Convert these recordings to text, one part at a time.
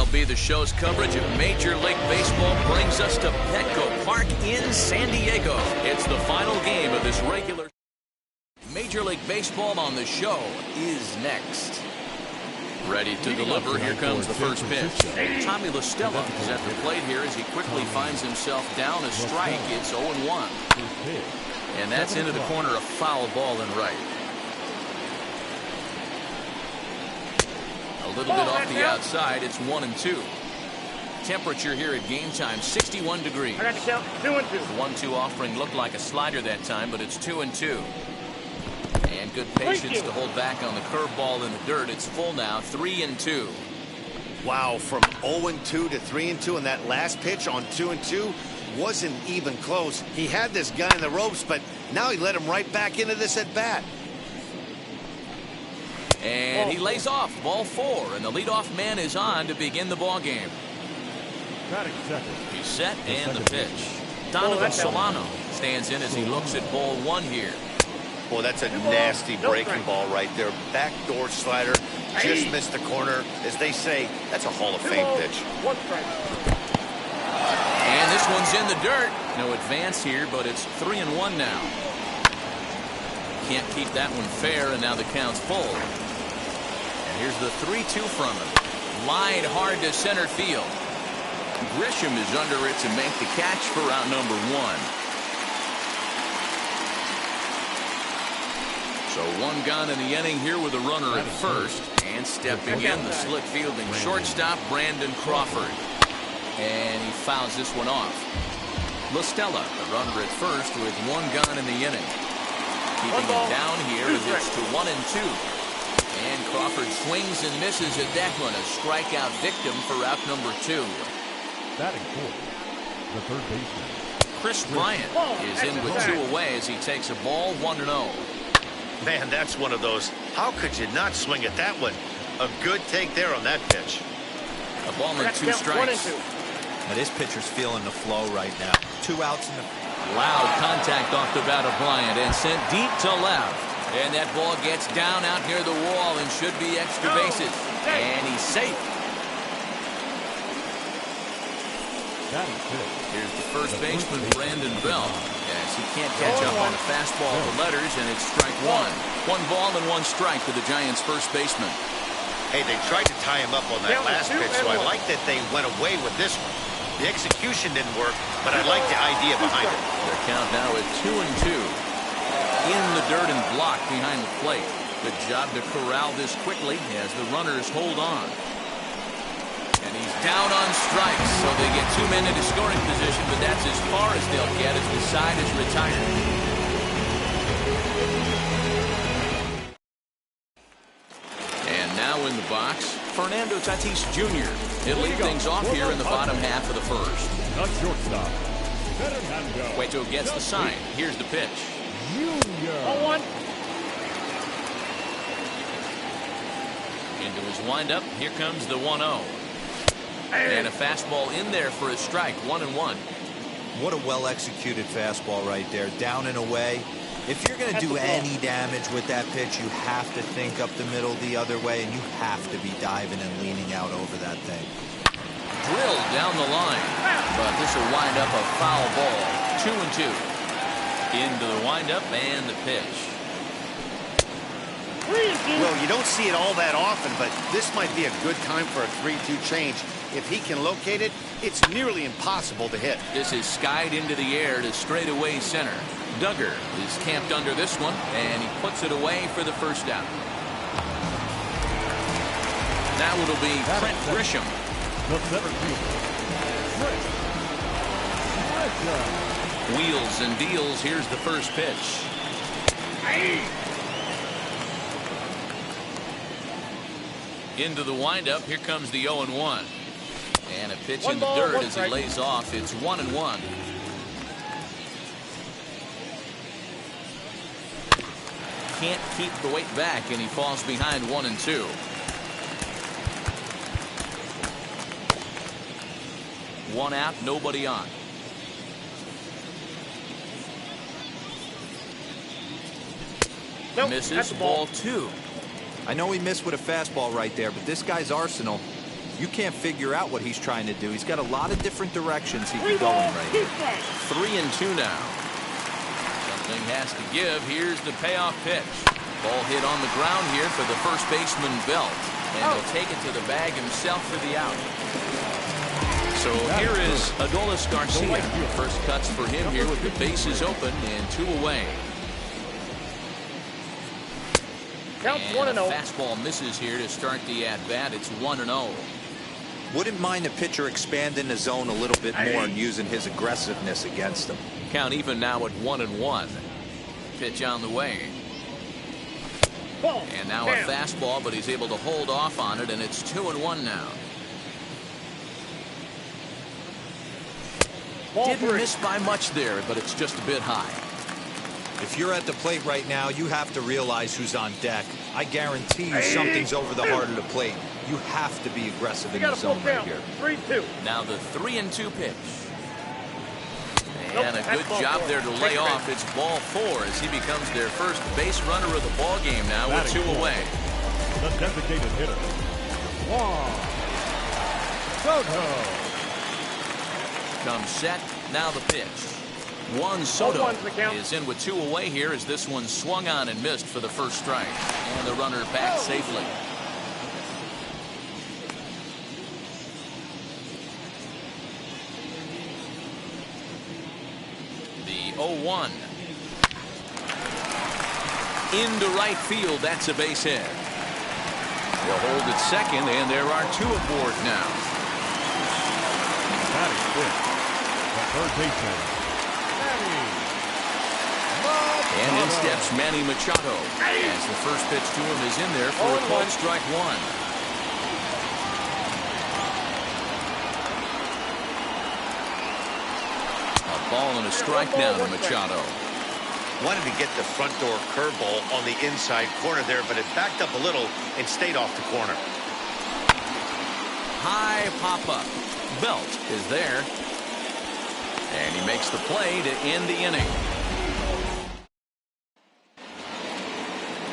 MLB The Show's coverage of Major League Baseball brings us to Petco Park in San Diego. It's the final game of this regular Major League Baseball on The Show is next. Ready to deliver. Here comes the first pitch. Tommy La Stella is at the plate here as he quickly finds himself down a strike. It's 0-1. And that's into the corner, a foul ball and right. A little bit off the outside. It's 1-2. Temperature here at game time, 61 degrees. I got to count 2-2. 1-2 offering looked like a slider that time, but it's 2-2. And good patience to hold back on the curveball in the dirt. It's full now, 3-2. Wow, from 0-2 to 3-2, and that last pitch on 2-2 wasn't even close. He had this guy in the ropes, but now he let him right back into this at bat. And he lays off, ball 4, and the leadoff man is on to begin the ball game. He's set, and the pitch. Donovan Solano stands in as he looks at ball 1 here. Boy, that's a nasty breaking ball right there. Backdoor slider, just missed the corner. As they say, that's a Hall of Fame pitch. And this one's in the dirt. No advance here, but it's 3-1 now. Can't keep that one fair, and now the count's full. And here's the 3-2 from him. Line hard to center field. Grisham is under it to make the catch for out number 1. So 1 gone in the inning here with a runner at first. And stepping in, the slick fielding shortstop, Brandon Crawford. And he fouls this one off. La Stella, the runner at first with 1 gone in the inning. Keeping it down here as it's to 1-2. And Crawford swings and misses at that one. A strikeout victim for out number 2. Batting fourth, the third baseman. Chris Bryant is in with 2 away as he takes a ball 1-0. Man, that's one of those. How could you not swing at that one? A good take there on that pitch. A ball and 2 strikes. Now this pitcher's feeling the flow right now. 2 outs in the... Loud contact off the bat of Bryant and sent deep to left. And that ball gets down out near the wall and should be extra bases. And he's safe. Here's the first baseman, Brandon Bell, as he can't catch up on a fastball for letters, and it's strike 1. 1 ball and 1 strike for the Giants' first baseman. Hey, they tried to tie him up on that last pitch, so I like that they went away with this one. The execution didn't work, but I like the idea behind it. Their count now at 2-2. In the dirt and blocked behind the plate. Good job to corral this quickly as the runners hold on. And he's down on strikes, so they get 2 men into scoring position, but that's as far as they'll get as the side is retired. And now in the box, Fernando Tatis Jr. He'll lead things off here in the bottom half of the first. Shortstop. Cueto gets the sign. Here's the pitch. Into his windup, here comes the 1-0. And a fastball in there for a strike, 1-1. What a well-executed fastball right there, down and away. If you're going to do any damage with that pitch, you have to think up the middle the other way, and you have to be diving and leaning out over that thing. Drilled down the line, but this will wind up a foul ball, 2-2. Into the windup and the pitch. Well, you don't see it all that often, but this might be a good time for a 3-2 change. If he can locate it, it's nearly impossible to hit. This is skied into the air to straightaway center. Duggar is camped under this one, and he puts it away for the first out. Now it'll be Trent Grisham. The center fielder, Wheels and deals. Here's the first pitch. Into the windup. Here comes the 0-1. And a pitch in the dirt as he lays off. It's 1-1. Can't keep the weight back, and he falls behind 1-2. One out, nobody on. Misses, ball 2. I know he missed with a fastball right there, but this guy's arsenal, You can't figure out what he's trying to do. He's got a lot of different directions he can go in right here. 3-2 now. Something has to give. Here's the payoff pitch. Ball hit on the ground here for the first baseman, Belt. And he'll take it to the bag himself for the out. So here is Adolis Garcia. First cuts for him here with the bases open and 2 away. Count And a fastball misses here to start the at-bat. It's 1-0. Wouldn't mind the pitcher expanding the zone a little bit more and using his aggressiveness against him. Count even now at 1-1. Pitch on the way. And now a fastball, but he's able to hold off on it, and it's 2-1 now. Didn't miss by much there, but it's just a bit high. If you're at the plate right now, you have to realize who's on deck. I guarantee you something's over the heart of the plate. You have to be aggressive in the zone right here. 3-2. Now the 3-2 pitch. And a good job there to lay off. It's ball 4 as he becomes their first base runner of the ball game now with 2 away. The designated hitter, Juan Soto. Comes set. Now the pitch. Juan Soto is in with 2 away here as this one swung on and missed for the first strike. And the runner back safely. The 0-1. Into right field. That's a base hit. They'll hold at second, and there are 2 aboard now. Batting fifth, the third baseman, And in steps Manny Machado as the first pitch to him is in there for a called strike 1. A ball and a strike now to Machado. Wanted to get the front door curveball on the inside corner there, but it backed up a little and stayed off the corner. High pop-up. Belt is there. And he makes the play to end the inning.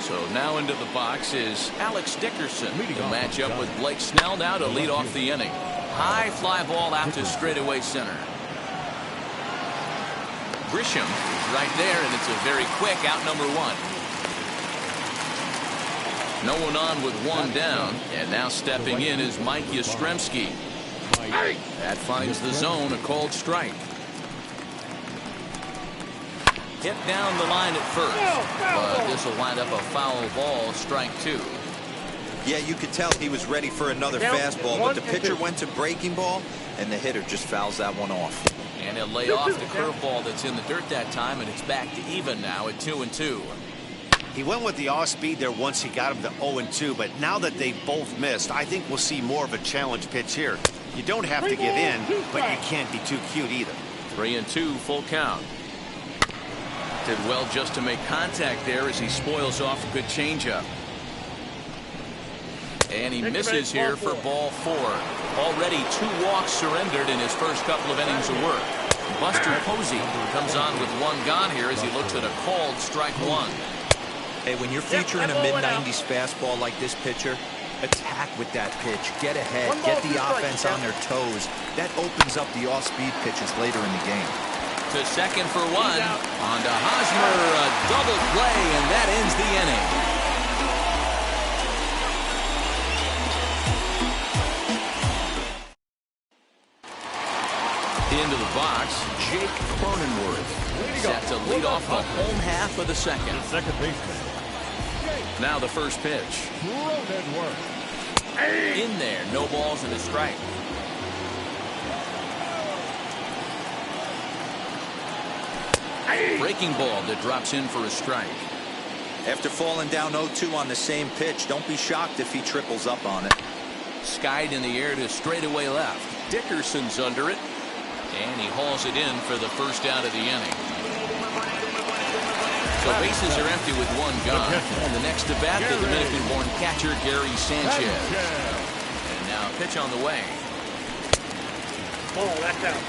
So now into the box is Alex Dickerson. He'll match up with Blake Snell now to lead off the inning. High fly ball out to straightaway center. Grisham is right there, and it's a very quick out number 1. No one on with 1 down, and now stepping in is Mike Yastrzemski. That finds the zone, a called strike. Hit down the line at first, but this will wind up a foul ball, strike 2. Yeah, you could tell he was ready for another fastball, but the pitcher went to breaking ball, and the hitter just fouls that one off. And he'll lay off the curveball that's in the dirt that time, and it's back to even now at 2-2. He went with the off speed there once he got him to 0-2, but now that they've both missed, I think we'll see more of a challenge pitch here. You don't have to give in, but you can't be too cute either. 3-2, full count. Did well just to make contact there as he spoils off a good changeup. And he misses here for ball 4. Already 2 walks surrendered in his first couple of innings of work. Buster Posey comes on with 1 gone here as he looks at a called strike 1. Hey, when you're featuring a mid-90s fastball like this pitcher, attack with that pitch. Get ahead. Get the offense on their toes. That opens up the off-speed pitches later in the game. To second for 1. On to Hosmer, a double play, and that ends the inning. Into the box, Jake Cronenworth set to lead off the home half of the second. the second baseman, Now the first pitch. Cronenworth. In there, no balls and a strike. Breaking ball that drops in for a strike. After falling down 0-2 on the same pitch, don't be shocked if he triples up on it. Skied in the air to straightaway left. Dickerson's under it. And he hauls it in for the first out of the inning. So bases are empty with 1 gone. And the next at bat to the Dominican-born catcher, Gary Sanchez. And now a pitch on the way. Ball, that's out.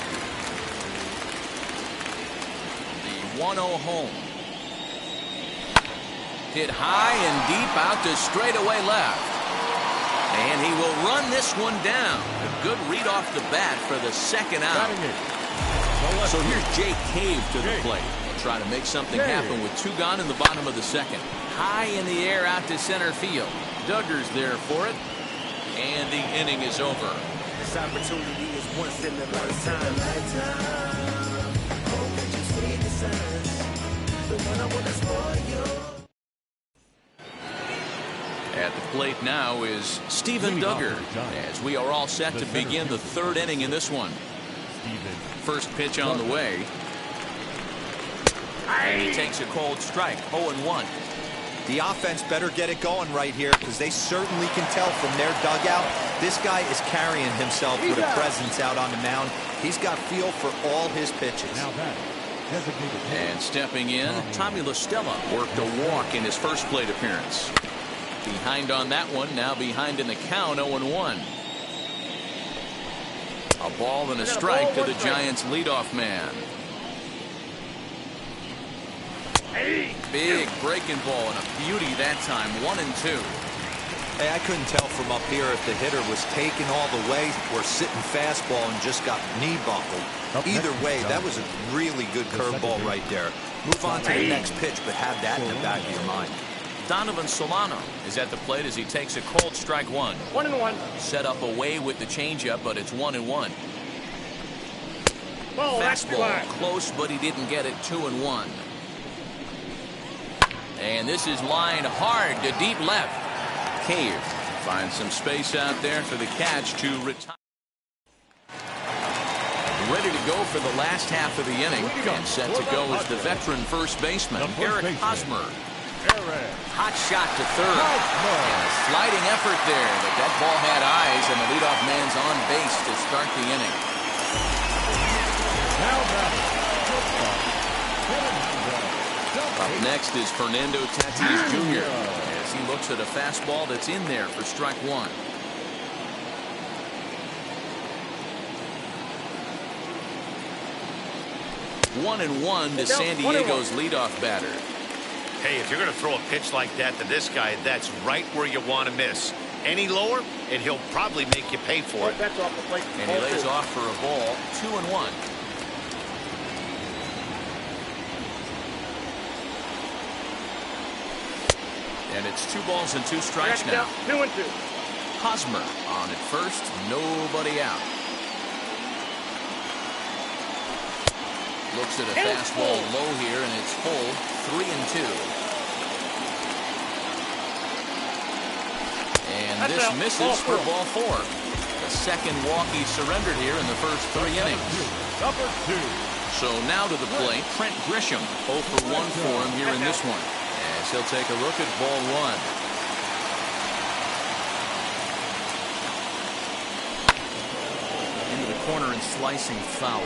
The 1-0 home. Hit high and deep out to straightaway left. And he will run this one down. A good read off the bat for the second out. So here's Jake Cave to the plate. He'll try to make something happen with 2 gone in the bottom of the second. High in the air out to center field. Duggar's there for it. And the inning is over. This opportunity is once in a lifetime. Hope that you see the signs. The one I want to spoil you. At the plate now is Steven Duggar, as we are all set to begin the 3rd inning in this one. First pitch on the way. And he takes a cold strike, 0-1. The offense better get it going right here, because they certainly can tell from their dugout this guy is carrying himself with a presence out on the mound. He's got feel for all his pitches. And stepping in, Tommy La Stella worked a walk in his first plate appearance. Behind on that one, now behind in the count, 0-1. A ball and a strike to the Giants' leadoff man. Big breaking ball and a beauty that time, 1-2. Hey, I couldn't tell from up here if the hitter was taking all the way or sitting fastball and just got knee buckled. Either way, that was a really good curveball right there. Move on to the next pitch, but have that in the back of your mind. Donovan Solano is at the plate as he takes a cold strike 1. 1-1. Set up away with the changeup, but it's 1-1. Fastball close, but he didn't get it. 2-1. And this is lined hard to deep left. Cave finds some space out there for the catch to retire. Ready to go for the last half of the inning. And set to go is the veteran first baseman, Eric Hosmer. Hot shot to third. And a sliding effort there, but that ball had eyes, and the leadoff man's on base to start the inning. Up next is Fernando Tatis Jr. as he looks at a fastball that's in there for strike 1. One and one to San Diego's leadoff batter. Hey, if you're going to throw a pitch like that to this guy, that's right where you want to miss. Any lower, and he'll probably make you pay for it. And he lays off for a ball, 2-1. And it's 2 balls and 2 strikes now. 2-2. Hosmer on at first, nobody out. Looks at a fastball low here, and it's full, 3-2. And this misses for ball 4. The second walk he surrendered here in the first 3 innings. So now to the plate, Trent Grisham, 0 for 1 for him here in this one. As he'll take a look at ball 1. Into the corner and slicing foul.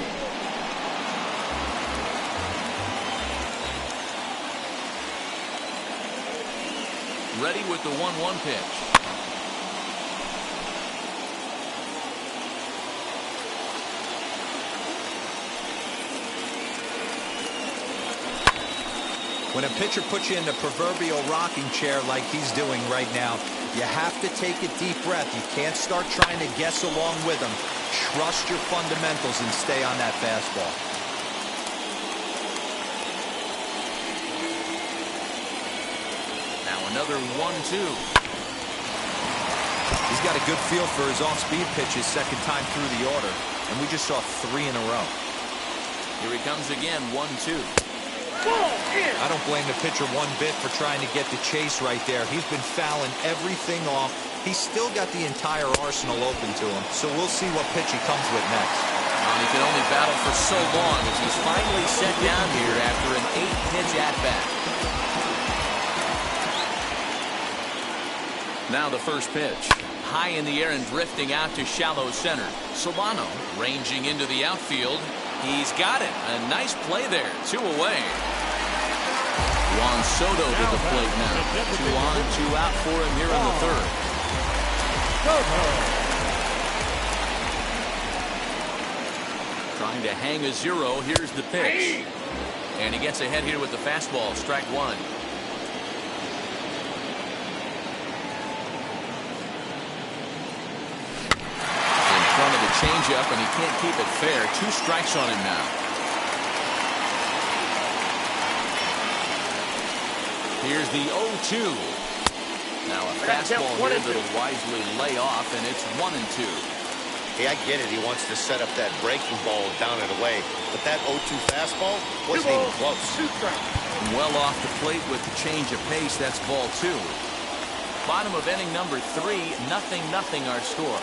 Ready with the 1-1 pitch. When a pitcher puts you in the proverbial rocking chair like he's doing right now, you have to take a deep breath. You can't start trying to guess along with him. Trust your fundamentals and stay on that fastball. Now another 1-2. He's got a good feel for his off-speed pitches second time through the order, and we just saw 3 in a row. Here he comes again, 1-2. I don't blame the pitcher one bit for trying to get the chase right there. He's been fouling everything off. He's still got the entire arsenal open to him, so we'll see what pitch he comes with next. He can only battle for so long as he's finally set down here after an 8-pitch at-bat. Now the first pitch. High in the air and drifting out to shallow center. Solano ranging into the outfield. He's got it. A nice play there. 2 away. Juan Soto to the plate now. 2 on, 2 out for him here in the third. Trying to hang a 0. Here's the pitch. And he gets ahead here with the fastball. Strike 1. changeup, and he can't keep it fair. 2 strikes on him now. Here's the 0-2. Now a fastball here that'll wisely lay off, and it's 1-2. Hey, I get it. He wants to set up that breaking ball down and away. But that 0-2 fastball wasn't even close. Well off the plate with the change of pace. That's ball 2. Bottom of inning number 3. 0-0 our score.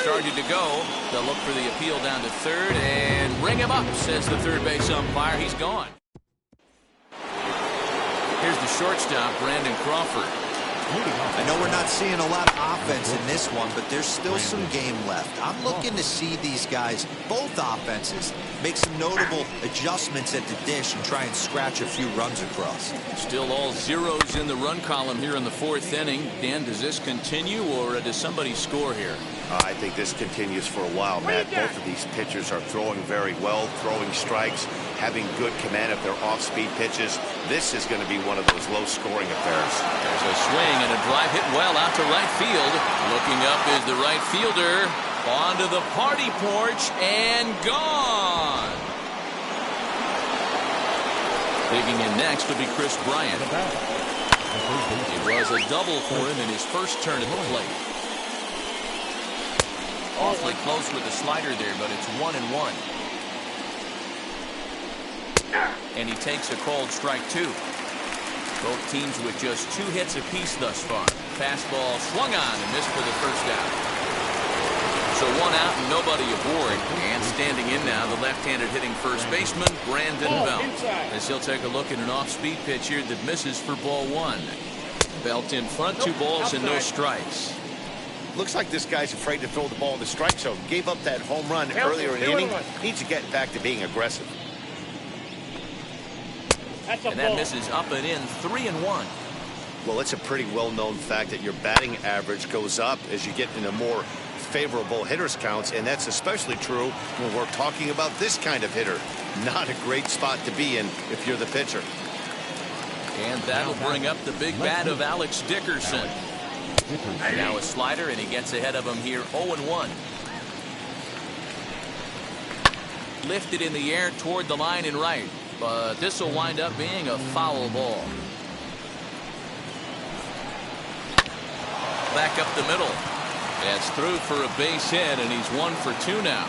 Started to go. They'll look for the appeal down to third and ring him up, says the third base umpire. He's gone. Here's the shortstop, Brandon Crawford. I know we're not seeing a lot of offense in this one, but there's still some game left. I'm looking to see these guys, both offenses, make some notable adjustments at the dish and try and scratch a few runs across. Still all zeros in the run column here in the 4th inning. Dan, does this continue, or does somebody score here? I think this continues for a while, Matt. Both of these pitchers are throwing very well, throwing strikes, having good command of their off-speed pitches. This is going to be one of those low-scoring affairs. There's a swing and a drive hit well out to right field. Looking up is the right fielder. Onto the party porch and gone. Digging in next will be Chris Bryant. It was a double for him in his first turn at the plate. Awfully close with the slider there, but it's 1-1. And he takes a called strike 2. Both teams with just 2 hits apiece thus far. Fastball swung on and missed for the first out. So 1 out and nobody aboard. And standing in now, the left-handed hitting first baseman, Brandon Belt. As he'll take a look at an off-speed pitch here that misses for ball 1. Belt in front, 2 balls and no strikes. Looks like this guy's afraid to throw the ball in the strike zone. Gave up that home run earlier in the inning. Needs to get back to being aggressive. And that misses up and in, 3-1. Well, it's a pretty well-known fact that your batting average goes up as you get into more favorable hitters counts, and that's especially true when we're talking about this kind of hitter. Not a great spot to be in if you're the pitcher. And that'll bring up the big bat of Alex Dickerson. Now a slider, and he gets ahead of him here, 0-1. Lifted in the air toward the line and right, but this will wind up being a foul ball. Back up the middle. That's through for a base hit, and he's 1 for 2 now.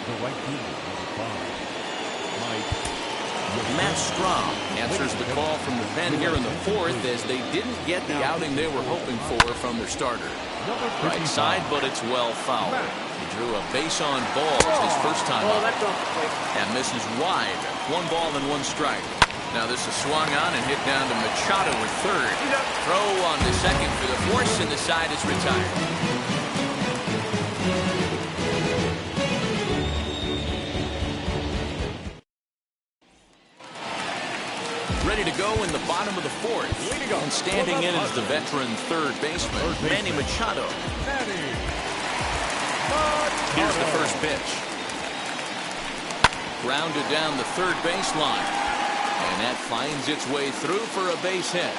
The right fielder, Matt Strom answers the call from the pen here in the 4th as they didn't get the outing they were hoping for from their starter. Right side, but it's well fouled. He drew a base on balls his first time out. And misses wide. 1 ball and 1 strike. Now this is swung on and hit down to Machado at third. Throw on the second for the force, and the side is retired. Ready to go in the bottom of the 4th. And standing in is the veteran third baseman, Manny Machado. Here's the first pitch. Grounded down the third baseline. And that finds its way through for a base hit.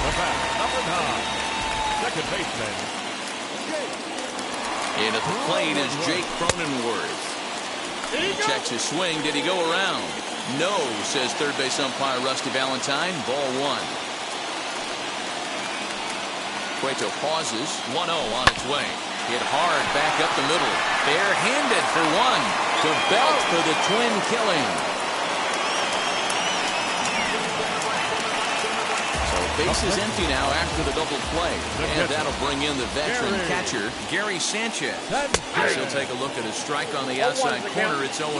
The bat, number 9, second baseman. In at the plate is Jake Cronenworth. He checks his swing. Did he go around? No, says third base umpire Rusty Valentine. Ball 1. Cueto pauses. 1-0 on its way. Hit hard back up the middle. Bare-handed for 1. To Belt for the twin killing. Base is empty now after the double play. And that'll bring in the veteran catcher, Gary Sanchez. He'll take a look at a strike on the outside corner. It's 0-1.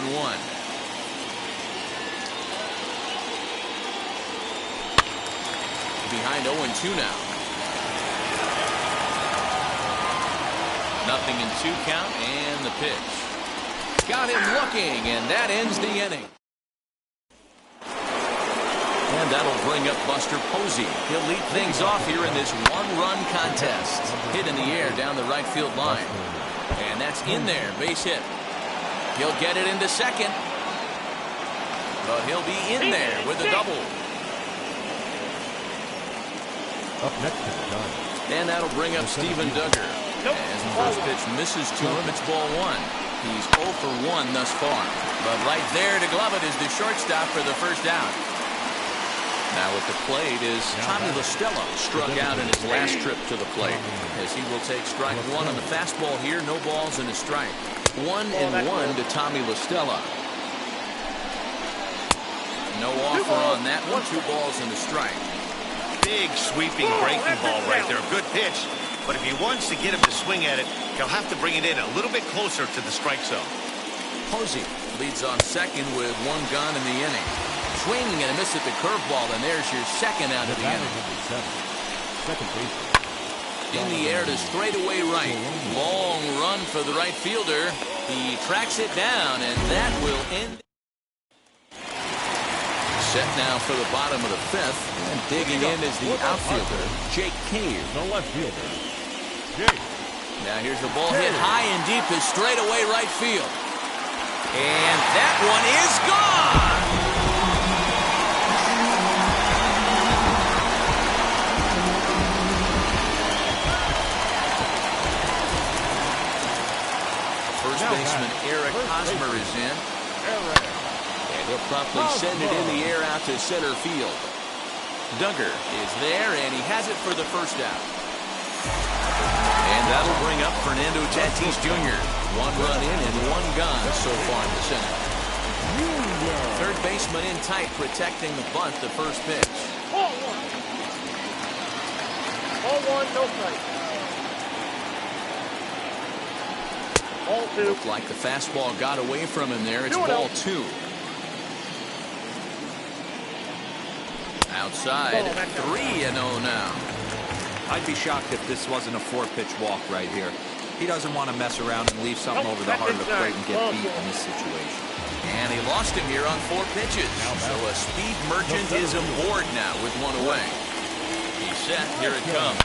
Behind 0-2 now. Nothing in 2 count, and the pitch. Got him looking, and that ends the inning. And that'll bring up Buster Posey. He'll lead things off here in this 1-run contest. Hit in the air down the right field line. And that's in there, base hit. He'll get it into second. But he'll be in there with a double. Up next is Giants. And that'll bring up Steven Duggar. As the first pitch misses to him, it's ball one. He's 0 for 1 thus far. But right there to glove it is the shortstop for the first out. Now at the plate is Tommy LaStella, struck out in his last trip to the plate, as he will take strike one on the fastball here. No balls and a strike. 1-1 to Tommy LaStella. No offer on that one. 2 balls and a strike. Big sweeping breaking ball right there. Good pitch. But if he wants to get him to swing at it, he'll have to bring it in a little bit closer to the strike zone. Posey leads on second with 1 gone in the inning. Swinging and a miss at the curveball, and there's your second out of the inning. Second base. In the air to straightaway right. Long run for the right fielder. He tracks it down, and that will end. Set now for the bottom of the 5th, and digging in is the outfielder, Jake Cave. No left fielder. Jake. Now here's the ball hit high and deep to straightaway right field. And that one is gone! First baseman Eric Hosmer is in. And he'll promptly send it in the air out to center field. Duggar is there, and he has it for the first out. And that'll bring up Fernando Tatis Jr. 1 run in and 1 gone so far in the center. Third baseman in tight, protecting the bunt, the first pitch. Ball 1. Ball 1, no strike. Ball 2. Looked like the fastball got away from him there. It's ball 2. Outside, 3-0 now. I'd be shocked if this wasn't a 4-pitch walk right here. He doesn't want to mess around and leave something over the heart of the plate and get beat in this situation. And he lost him here on 4 pitches. So a speed merchant is aboard now with 1 away. He's set. Here it comes.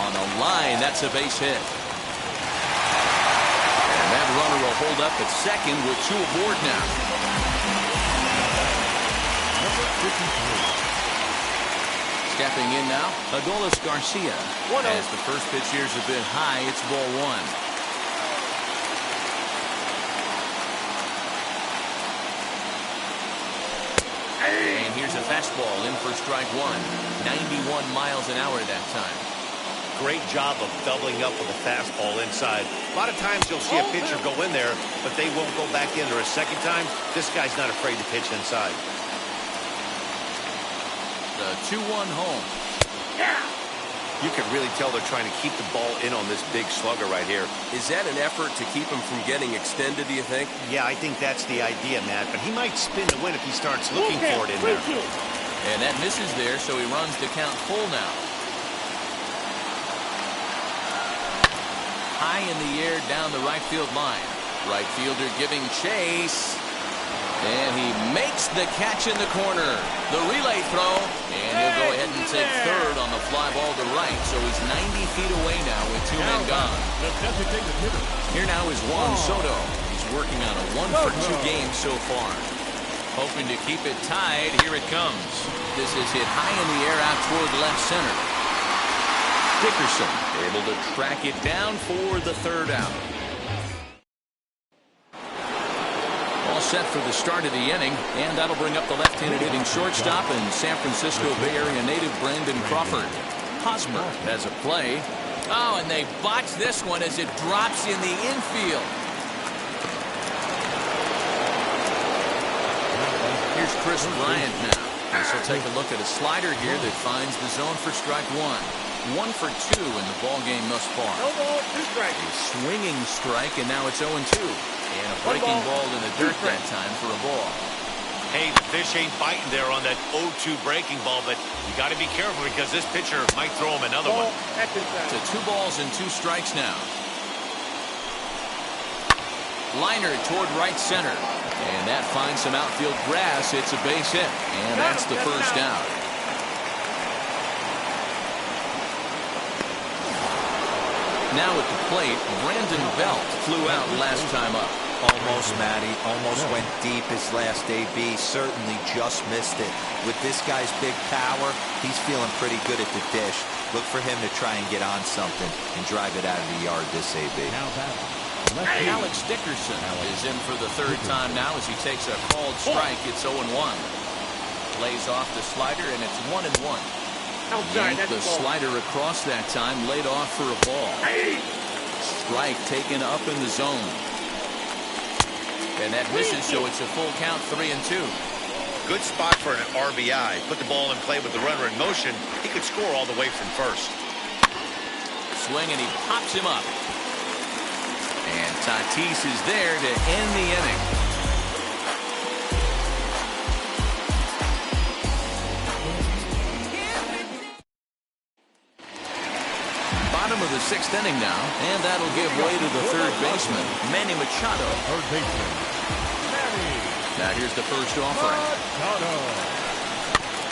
On the line, that's a base hit. And that runner will hold up at second with 2 aboard now. Stepping in now, Adolis Garcia. As the first pitch here's a bit high, it's ball 1. And here's a fastball in for strike 1. 91 miles an hour that time. Great job of doubling up with a fastball inside. A lot of times you'll see a pitcher go in there, but they won't go back in there a second time. This guy's not afraid to pitch inside. The 2-1 home. You can really tell they're trying to keep the ball in on this big slugger right here. Is that an effort to keep him from getting extended, do you think? Yeah, I think that's the idea, Matt. But he might spin to win if he starts looking for it in there. And that misses there, so he runs the count full now. High in the air down the right field line. Right fielder giving chase. And he makes the catch in the corner. The relay throw. And he'll go ahead and take third on the fly ball to right. So he's 90 feet away now with 2 men gone. Here now is Juan Soto. He's working on a 1-for-2 game so far. Hoping to keep it tied. Here it comes. This is hit high in the air out toward left center. Dickerson able to track it down for the third out. All set for the start of the inning, and that'll bring up the left-handed hitting shortstop and San Francisco Bay Area native Brandon Crawford. Hosmer has a play. Oh, and they botch this one as it drops in the infield. Here's Chris Bryant now. This will take a look at a slider here that finds the zone for strike 1. 1 for 2 in the ball game thus far. No ball, 2 strikes. A swinging strike, and now it's 0-2. And a breaking ball in the dirt that time for a ball. Hey, the fish ain't biting there on that 0-2 breaking ball, but you got to be careful because this pitcher might throw him another one. To 2 balls and 2 strikes now. Liner toward right center. And that finds some outfield grass. It's a base hit. And that's the first out. Now at the plate, Brandon Belt flew out last time up. Almost, Matty. Almost went deep his last AB. Certainly just missed it. With this guy's big power, he's feeling pretty good at the dish. Look for him to try and get on something and drive it out of the yard this AB. Alex Dickerson is in for the third time now as he takes a called strike. It's 0-1. Lays off the slider, and it's 1-1. Yanked the slider across that time, laid off for a ball. Strike taken up in the zone. And that misses, so it's a full count, 3-2. Good spot for an RBI. Put the ball in play with the runner in motion. He could score all the way from first. Swing, and he pops him up. And Tatis is there to end the inning. Bottom of the sixth inning now, and that'll give way to the third baseman, Manny Machado. Third baseman, Manny. Now here's the first offering. Machado.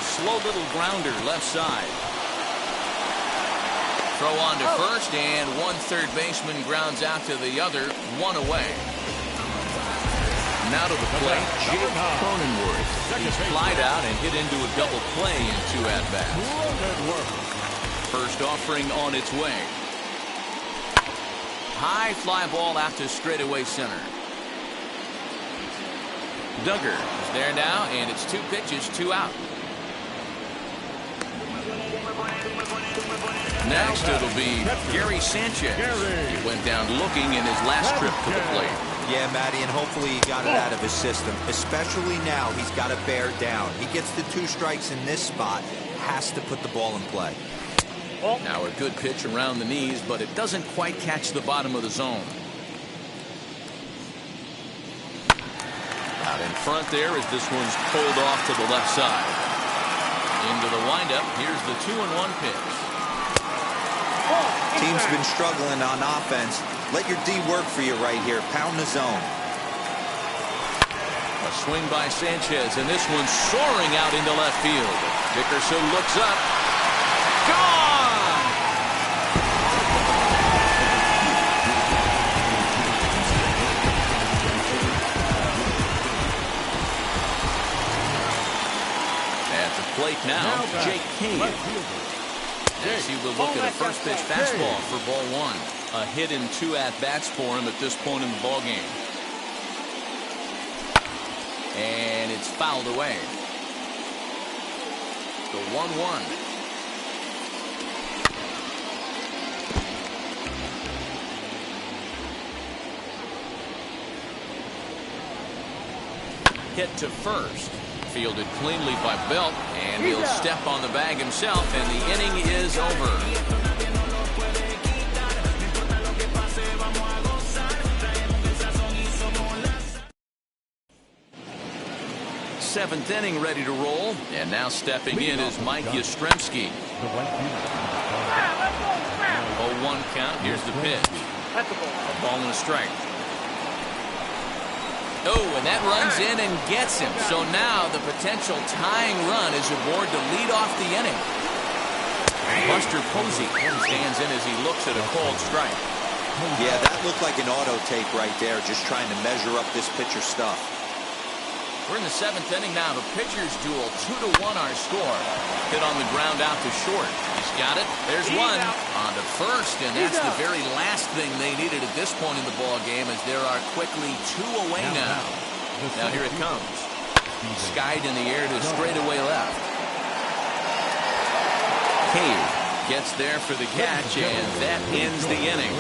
Slow little grounder left side. Throw on to first, and one third baseman grounds out to the other, one away. Now to the plate, Jake Cronenworth. He's flied out and hit into a double play in 2 at-bats. First offering on its way. High fly ball out to straightaway center. Duggar is there now, and it's 2 pitches, 2 out. Next, it'll be Gary Sanchez. He went down looking in his last trip to the plate. Yeah, Matty, and hopefully he got it out of his system. Especially now, he's got to bear down. He gets the 2 strikes in this spot, has to put the ball in play. Now a good pitch around the knees, but it doesn't quite catch the bottom of the zone. Out in front there as this one's pulled off to the left side. Into the windup, here's the 2-1 pitch. Team's been struggling on offense. Let your D work for you right here. Pound the zone. A swing by Sanchez, and this one's soaring out into left field. Dickerson looks up. Gone! At the plate now, Jake Cave. As he will look at a first pitch fastball for ball 1. A hit in 2 at-bats for him at this point in the ballgame. And it's fouled away. The 1-1. Hit to first. Fielded cleanly by Belt, and he'll step on the bag himself, and the inning is over. Seventh inning ready to roll, and now stepping in is Mike Yastrzemski. 0-1 count. Here's the pitch. A ball and a strike. Oh, and that runs in and gets him. So now the potential tying run is aboard to lead off the inning. Buster Posey stands in as he looks at a called strike. Yeah, that looked like an auto take right there, just trying to measure up this pitcher stuff. We're in the 7th inning now. The pitcher's duel, 2-1 our score. Hit on the ground out to short. He's got it. There's one. On to first, and that's the very last thing they needed at this point in the ball game, as there are quickly 2 away now. Now here it comes. Skied in the air to straightaway left. Cave gets there for the catch, and that ends the inning.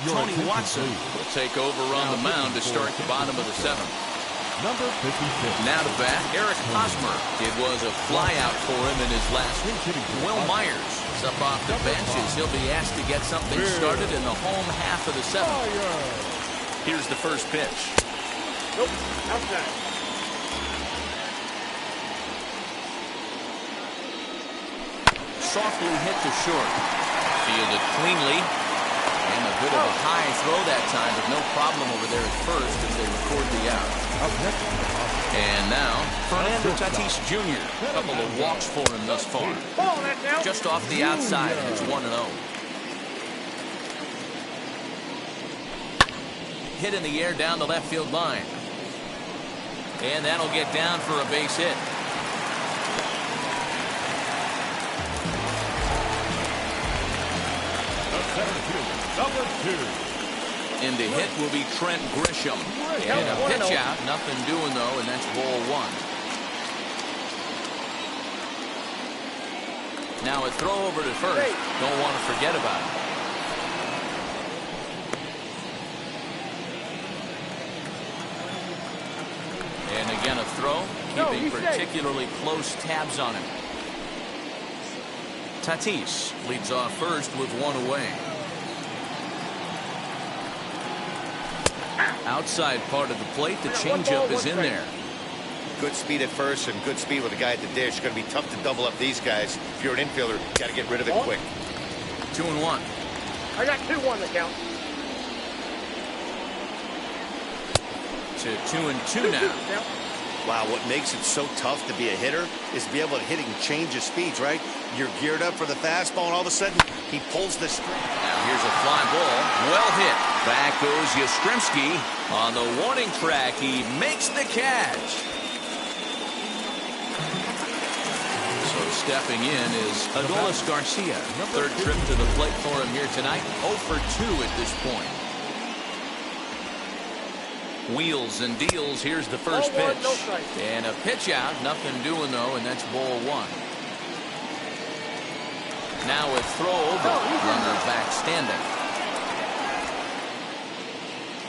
Tony Watson will take over on the mound to start the bottom of the 7th. Number 56. Now to bat, Eric Hosmer. It was a flyout for him in his last. Will Myers is up off the bench as he'll be asked to get something started in the home half of the 7th. Here's the first pitch. Nope, outside. Softly hit to short. Fielded cleanly. And a bit of a high throw that time, but no problem over there at first as they record the out. And now, Fernando Tatis Jr. A couple of walks for him thus far. Just off the outside, and it's 1-0. Hit in the air down the left field line. And that'll get down for a base hit. Number 2. In the hit will be Trent Grisham. And a pitch out. Nothing doing, though, and that's ball 1. Now a throw over to first. Don't want to forget about it. And again a throw. Keeping particularly close tabs on him. Tatis leads off first with 1 away. Outside part of the plate, the changeup is in there. Good speed at first and good speed with the guy at the dish. It's going to be tough to double up these guys. If you're an infielder, you got to get rid of it quick. 2-1. I got 2-1 to count. To 2-2 now. Wow, what makes it so tough to be a hitter is to be able to hit and change his speeds, right? You're geared up for the fastball, and all of a sudden, he pulls the string. Now here's a fly ball. Well hit. Back goes Yastrzemski. On the warning track, he makes the catch. So stepping in is Adolis Garcia. Third trip to the plate for him here tonight. 0 for 2 at this point. Wheels and deals. Here's the first pitch. And a pitch out. Nothing doing, though, and that's ball 1. Now a throw over. Runner back standing.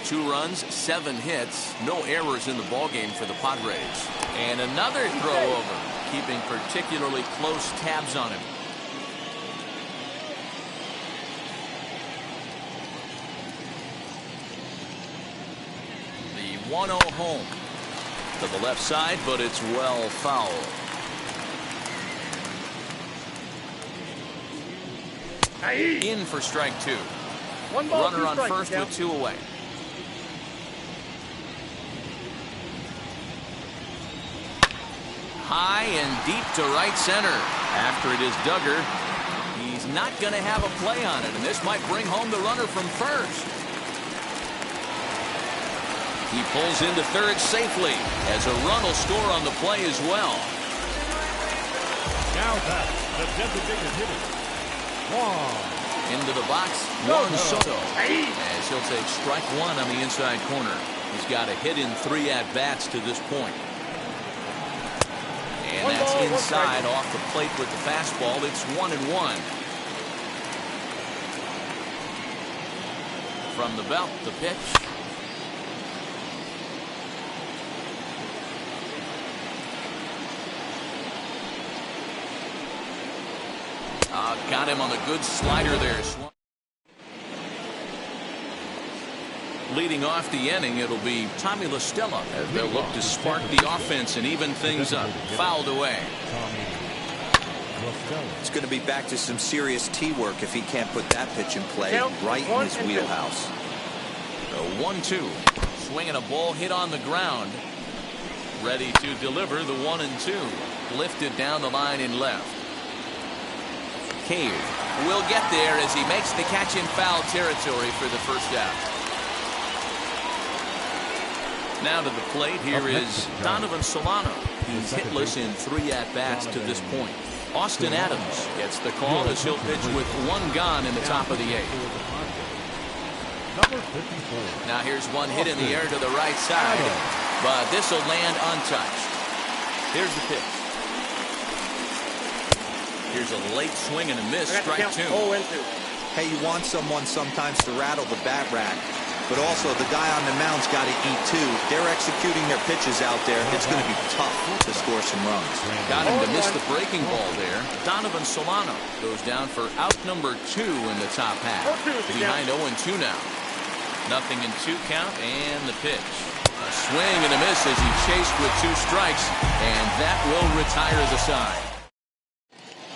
2 runs, 7 hits. No errors in the ballgame for the Padres. And another throw over. Keeping particularly close tabs on him. The 1-0 home. To the left side, but it's well foul. In for strike 2. Runner on first with 2 away. High and deep to right center. After it is Duggar. He's not going to have a play on it, and this might bring home the runner from first. He pulls into third safely as a run will score on the play as well. Now that's the designated hitter. Into the box, Juan Soto. As he'll take strike 1 on the inside corner. He's got a hit in 3 at-bats to this point. And that's inside off the plate with the fastball. It's 1-1. From the belt, the pitch. Got him on the good slider there. Leading off the inning, it'll be Tommy La Stella as they'll look to spark the offense and even things up. Fouled away. It's going to be back to some serious tee work if he can't put that pitch in play right in his wheelhouse. The 1-2. Swinging a ball hit on the ground. Ready to deliver the 1-2. Lifted down the line in left. Cave will get there as he makes the catch in foul territory for the first out. Now to the plate, here is Donovan Solano. He's hitless in 3 at-bats to this point. Austin Adams gets the call as he'll pitch with 1 gone in the top of the 8th. Now here's one hit in the air to the right side, but this will land untouched. Here's the pitch. Here's a late swing and a miss, strike 2. Hey, you want someone sometimes to rattle the bat rack, but also the guy on the mound's got to eat too. They're executing their pitches out there. It's going to be tough to score some runs. Got him to miss the breaking ball there. Donovan Solano goes down for out number 2 in the top half. Behind 0-2 now. Nothing in 2 count, and the pitch. A swing and a miss as he chased with 2 strikes, and that will retire the side.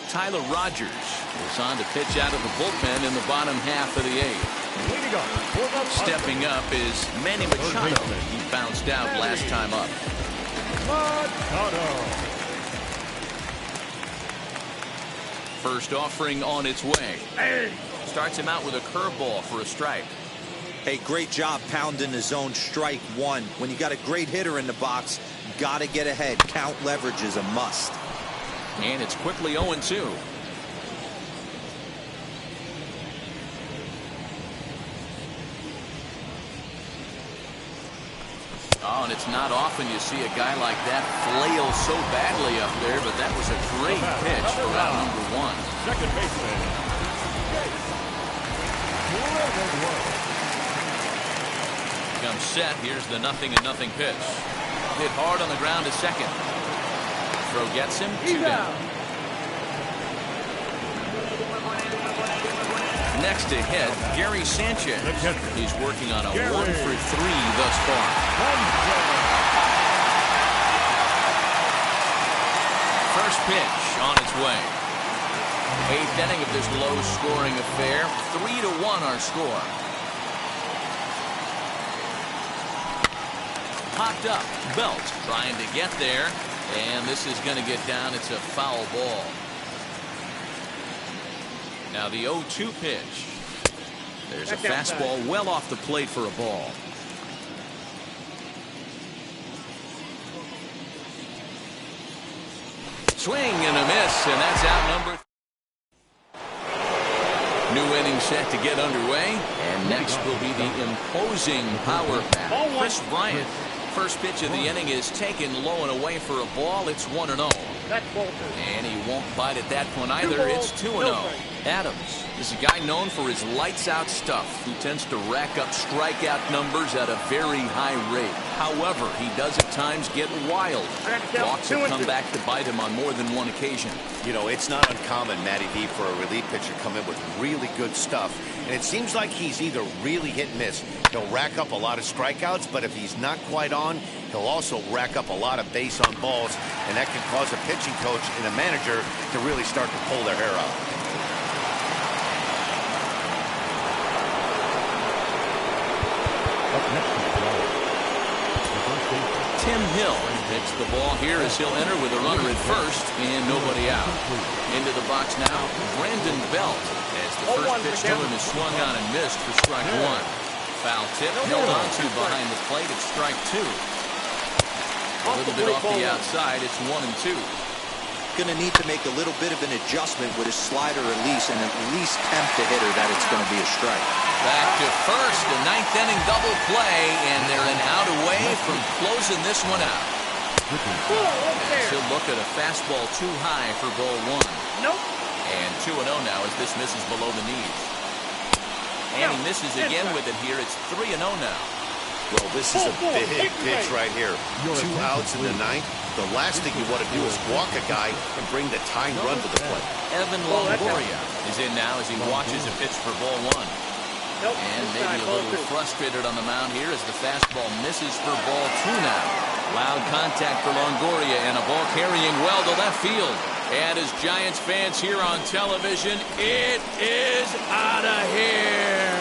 Tyler Rogers is on to pitch out of the bullpen in the bottom half of the 8th. Leading up for the Stepping up is Manny Machado. He bounced out last time up. Machado. First offering on its way. Starts him out with a curveball for a strike. Hey, great job pounding the zone. Strike one. When you got a great hitter in the box, got to get ahead. Count leverage is a must. And it's quickly 0-2. Oh, and it's not often you see a guy like that flail so badly up there, but that was a great pitch for out number one. Second baseman. Comes set. Here's the 0-0 pitch. Hit hard on the ground to second. Throw gets him. 2 down. Next to hit, Gary Sanchez. He's working on a 1 for 3 thus far. First pitch on its way. 8th inning of this low-scoring affair. 3-1 our score. Popped up. Belt trying to get there. And this is going to get down. It's a foul ball. Now the 0-2 pitch. There's a fastball well off the plate for a ball. Swing and a miss, and that's out number. New inning set to get underway, and next will be the imposing power bat, Chris Bryant. First pitch of the inning is taken low and away for a ball. It's 1-0. And he won't bite at that point either. It's 2-0. Adams is a guy known for his lights-out stuff who tends to rack up strikeout numbers at a very high rate. However, he does at times get wild. Walks have come back to bite him on more than one occasion. You know, it's not uncommon, Matty D, for a relief pitcher to come in with really good stuff. And it seems like he's either really hit and miss. He'll rack up a lot of strikeouts, but if he's not quite on, he'll also rack up a lot of base on balls, and that can cause a pitching coach and a manager to really start to pull their hair out. Tim Hill hits the ball here as he'll enter with a runner at first and nobody out. Into the box now, Brandon Belt, as the first pitch to him is swung on and missed for strike one. Foul tip held on to behind the plate at strike two. A little bit off the outside, it's 1-2. Going to need to make a little bit of an adjustment with his slider release and at least tempt the hitter that it's going to be a strike. Back to first, a 9th inning double play, and they're an out away from closing this one out. As he'll look at a fastball too high for ball one. Nope. And 2-0 now as this misses below the knees. And he misses again with it here. It's 3-0 now. Well, this is a big pitch right here. 2 outs in the 9th. The last thing you want to do is walk a guy and bring the tying run to the plate. Evan Longoria is in now as he watches a pitch for ball one. And maybe a little frustrated on the mound here as the fastball misses for ball two now. Loud contact for Longoria and a ball carrying well to left field. And as Giants fans here on television, it is out of here.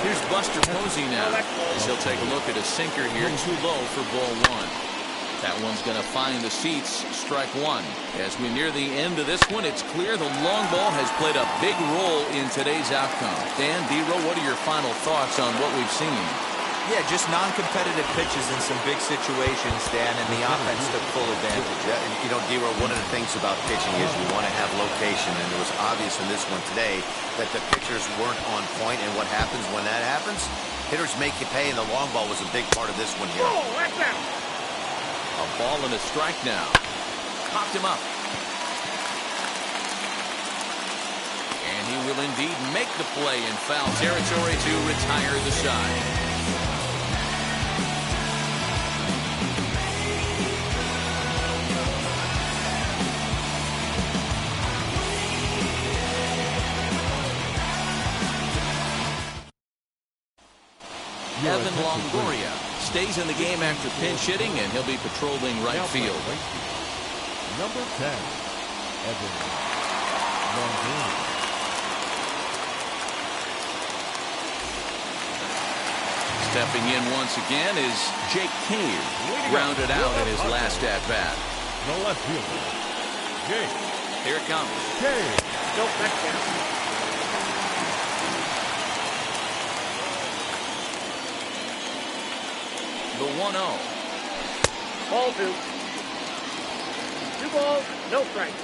Here's Buster Posey now as he'll take a look at a sinker here, too low for ball one. That one's going to find the seats, strike one. As we near the end of this one, it's clear the long ball has played a big role in today's outcome. Dan, D-Row, what are your final thoughts on what we've seen? Yeah, just non-competitive pitches in some big situations, Dan, and the offense took full advantage. Yeah, you know, D-Row, one of the things about pitching is you want to have location, and it was obvious in this one today that the pitchers weren't on point, and what happens when that happens? Hitters make you pay, and the long ball was a big part of this one here. A ball and a strike now. Popped him up. And he will indeed make the play in foul territory to retire the side. Evan Longoria stays in the game after pinch hitting, and he'll be patrolling right field. Number 10, Evan Longoria. Stepping in once again is Jake Cave, grounded out in his last at-bat. The left fielder, Jake. Here it comes. Cave. Nope, that's down. The 1-0. Ball 2. 2 balls, no strikes.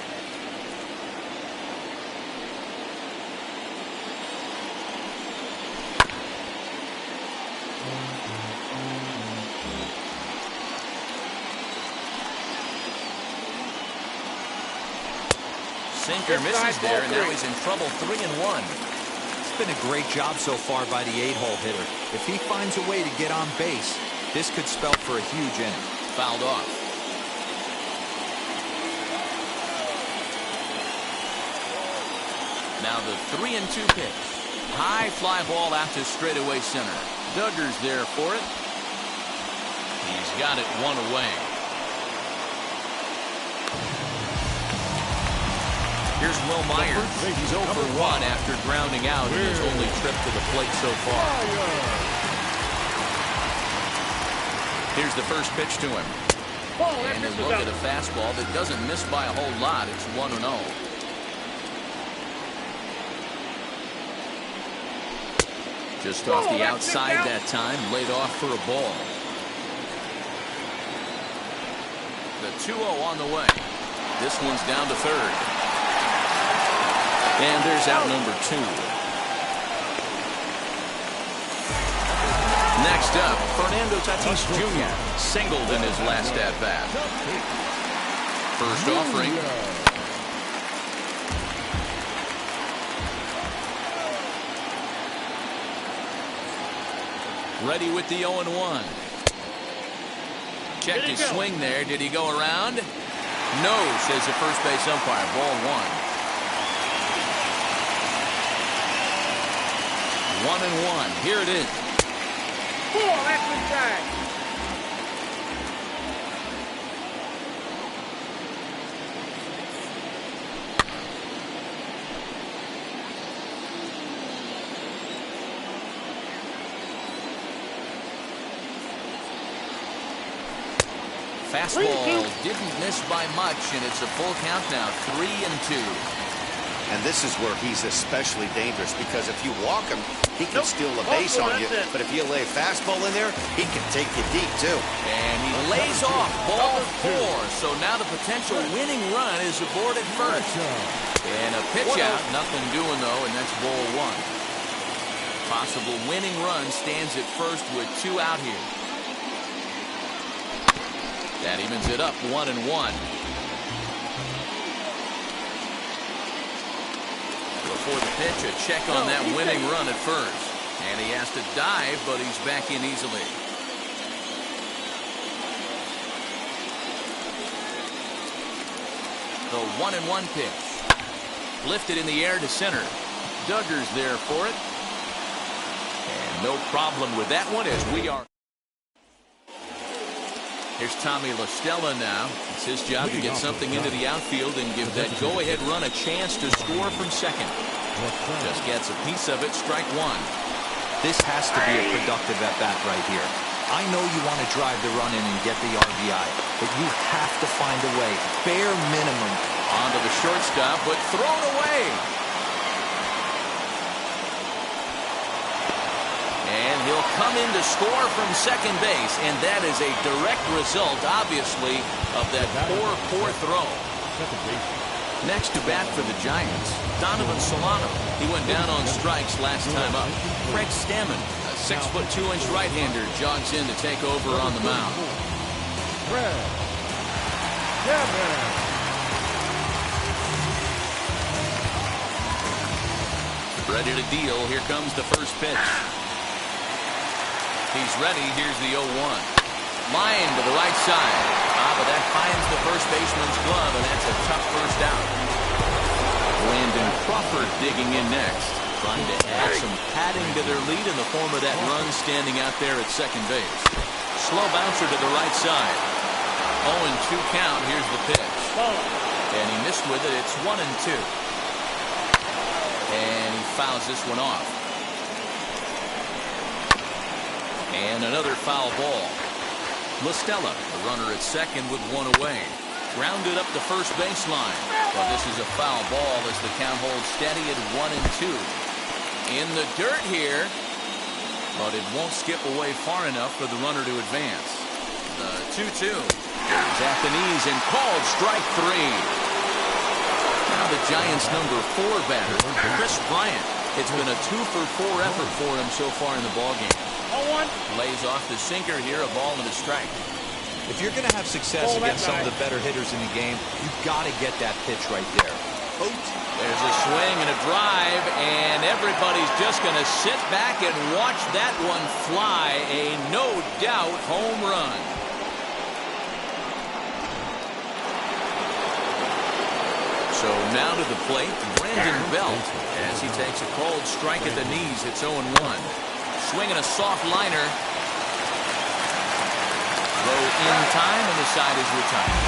Sinker misses there, and now he's in trouble. 3-1. It's been a great job so far by the 8-hole hitter. If he finds a way to get on base, this could spell for a huge inning. Fouled off. Now the 3-2 pitch. High fly ball out to straightaway center. Duggar's there for it. He's got it one away. Here's Will Myers. He's 0 for 1 after grounding out in his only trip to the plate so far. Here's the first pitch to him. And a look at a fastball that doesn't miss by a whole lot. It's 1-0. Just off the outside that time, laid off for a ball. The 2-0 on the way. This one's down to third. And there's out number 2. Next up, Fernando Tatis Jr. singled in his last at-bat. First offering. Ready with the 0-1. Checked his swing there. Did he go around? No, says the first base umpire. Ball 1. 1-1. Here it is. That's inside. Fastball didn't miss by much, and it's a full count now. 3-2. And this is where he's especially dangerous, because if you walk him, he can steal a base on you. But if you lay a fastball in there, he can take you deep, too. And he lays off ball 4. So now the potential winning run is aboard at first. And a pitch out. Nothing doing, though, and that's ball 1. Possible winning run stands at first with 2 out here. That evens it up 1-1. Before the pitch, a check on that winning run at first. And he has to dive, but he's back in easily. The 1-1 pitch. Lifted in the air to center. Duggar's there for it. And no problem with that one as we are. Here's Tommy La Stella now. It's his job to get something into the outfield and give that go-ahead run a chance to score from second. Just gets a piece of it, strike 1. This has to be a productive at-bat right here. I know you want to drive the run in and get the RBI, but you have to find a way, bare minimum. Onto the shortstop, but thrown away. And he'll come in to score from second base, and that is a direct result, obviously, of that poor throw. Next to bat for the Giants, Donovan Solano. He went down on strikes last time up. Craig Stammen, a 6'2" right-hander, jogs in to take over on the mound. Ready to deal. Here comes the first pitch. He's ready. Here's the 0-1. Line to the right side. But that finds the first baseman's glove, and that's a tough first out. Landon Crawford digging in next, trying to add some padding to their lead in the form of that run standing out there at second base. Slow bouncer to the right side. 0-2 count. Here's the pitch. And he missed with it. It's 1-2. And he fouls this one off. And another foul ball. Listella, the runner at second with one away. Grounded up the first baseline. Well, this is a foul ball as the count holds steady at 1-2. In the dirt here, but it won't skip away far enough for the runner to advance. The 2-2 is at the knees and called strike 3. Now the Giants' number 4 batter, Chris Bryant. It's been a 2-for-4 effort for him so far in the ballgame. 0-1. Lays off the sinker here, a ball and a strike. If you're going to have success against some of the better hitters in the game, you've got to get that pitch right there. There's a swing and a drive, and everybody's just going to sit back and watch that one fly. A no-doubt home run. So now to the plate, Brandon Belt, as he takes a called strike at the knees. It's 0-1. Swinging a soft liner. Throw in time, and the side is retired.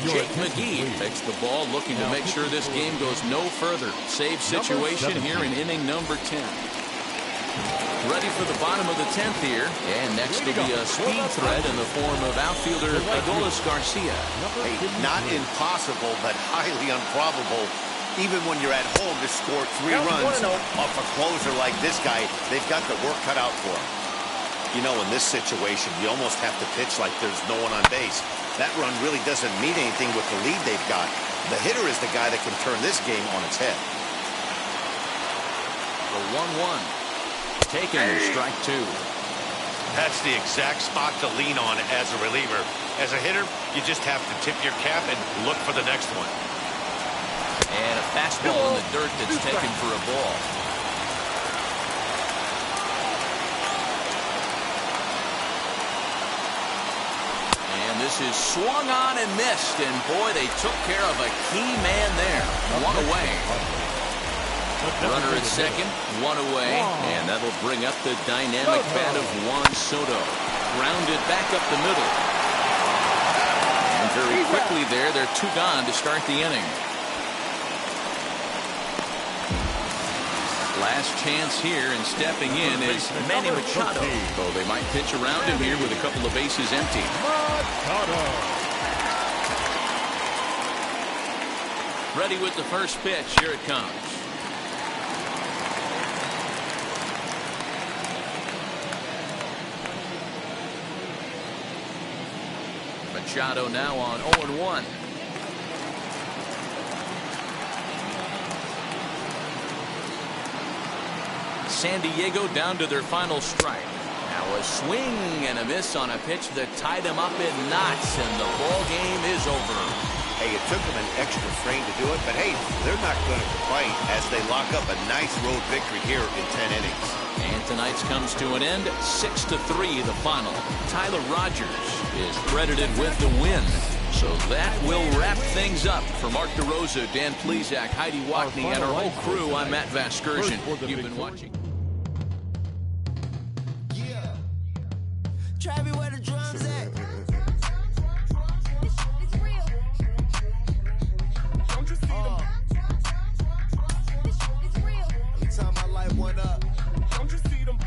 Jake McGee takes the ball, looking to make sure this game goes no further. Save situation here in inning number 10. Ready for the bottom of the 10th here. And next will be a speed threat in the form of outfielder Adolis Garcia. Hey, not impossible, but highly improbable. Even when you're at home to score 3 runs off a closer like this guy, they've got the work cut out for him. You know, in this situation, you almost have to pitch like there's no one on base. That run really doesn't mean anything with the lead they've got. The hitter is the guy that can turn this game on its head. The 1-1. Taken, strike 2. That's the exact spot to lean on as a reliever. As a hitter, you just have to tip your cap and look for the next one. And a fastball in the dirt that's taken for a ball. And this is swung on and missed. And boy, they took care of a key man there. 1 away. Runner at second, 1 away. And that'll bring up the dynamic bat of Juan Soto. Grounded back up the middle. And very quickly there, they're 2 gone to start the inning. Last chance here, and stepping in is Manny Machado. Oh, they might pitch around him here with a couple of bases empty. Ready with the first pitch. Here it comes. Machado now on 0-1. San Diego down to their final strike. Now a swing and a miss on a pitch that tied him up in knots, and the ball game is over. Hey, it took them an extra frame to do it, but hey, they're not going to complain as they lock up a nice road victory here in 10 innings. And tonight's comes to an end, 6-3 the final. Tyler Rogers is credited with the win. So that will wrap things up. For Mark DeRosa, Dan Plesac, Heidi Wackney, and our whole crew, I'm Matt Vasgersian. You've been watching. Travis, where the drums at? Don't you see them? Every time I light one up, don't you see them?